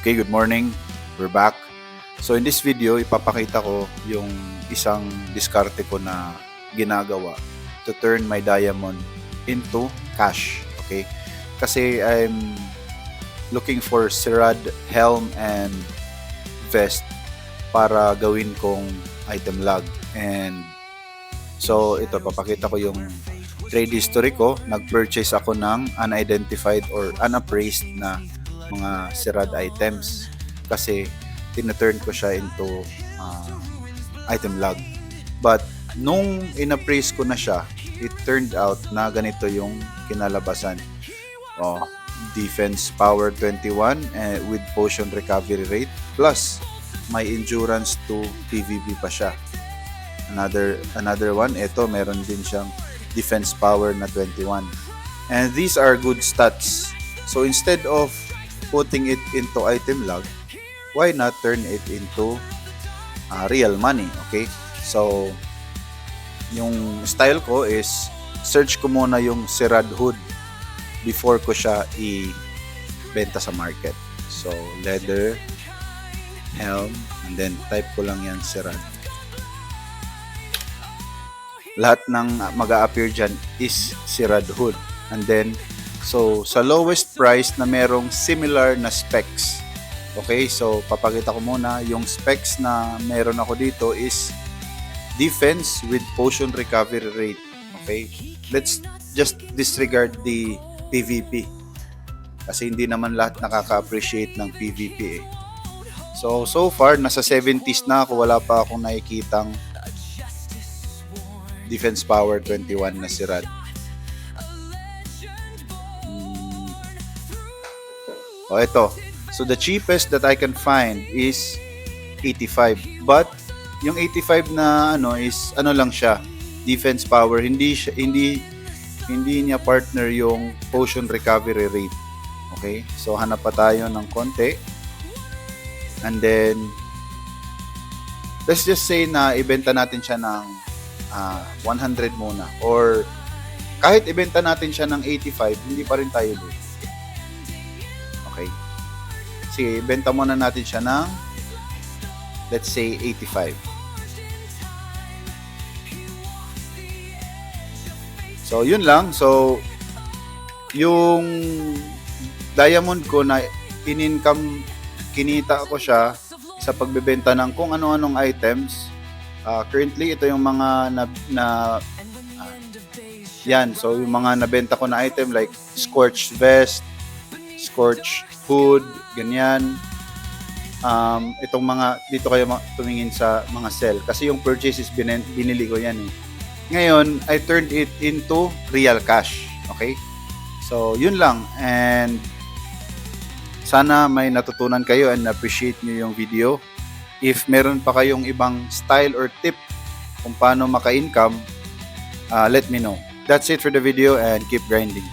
Okay, good morning. We're back. So in this video, ipapakita ko yung isang diskarte ko na ginagawa to turn my diamond into cash. Okay? Kasi I'm looking for Sirad helm and vest para gawin kong item log. And so ito, papakita ko yung trade history ko. Nag-purchase ako ng unidentified or unappraised na mga Sirad items kasi tina-turn ko siya into item log. But nung inappraise ko na siya, it turned out na ganito yung kinalabasan. Defense power 21 with potion recovery rate plus may endurance to PvP pa siya. Another one, ito meron din siyang defense power na 21. And these are good stats. So instead of putting it into item log, why not turn it into real money? Okay, so yung style ko is search ko muna yung Sirad hood before ko siya i-benta sa market. So leather, helm, and then type ko lang yan Sirad. Lahat ng mag-a-appear dyan is Sirad hood. And then so sa lowest price na merong similar na specs. Okay, so papakita ko muna yung specs na meron ako dito is defense with potion recovery rate. Okay, let's just disregard the PvP kasi hindi naman lahat nakaka-appreciate ng PvP eh. So far nasa 70s na ako, wala pa akong nakikitang defense power 21 na Sirad. Ito. So the cheapest that I can find is 85. But yung 85 na is lang siya, defense power. Hindi niya partner yung potion recovery rate. Okay? So hanap pa tayo ng konti. And then let's just say na ibenta natin siya ng 100 muna, or kahit ibenta natin siya ng 85, hindi pa rin tayo doon. Okay. Sige, benta muna natin siya ng let's say 85. So, yun lang. So, yung diamond ko na in-income, kinita ko siya sa pagbebenta ng kung ano-anong items. Currently, ito yung mga yan. So, yung mga nabenta ko na item like Scorched Vest, Scorched Hood, ganyan. Itong mga, dito kayo tumingin sa mga sell. Kasi yung purchases, binili ko yan eh. Ngayon, I turned it into real cash. Okay? So, yun lang. And sana may natutunan kayo and appreciate nyo yung video. If meron pa kayong ibang style or tip kung paano maka-income, let me know. That's it for the video and keep grinding.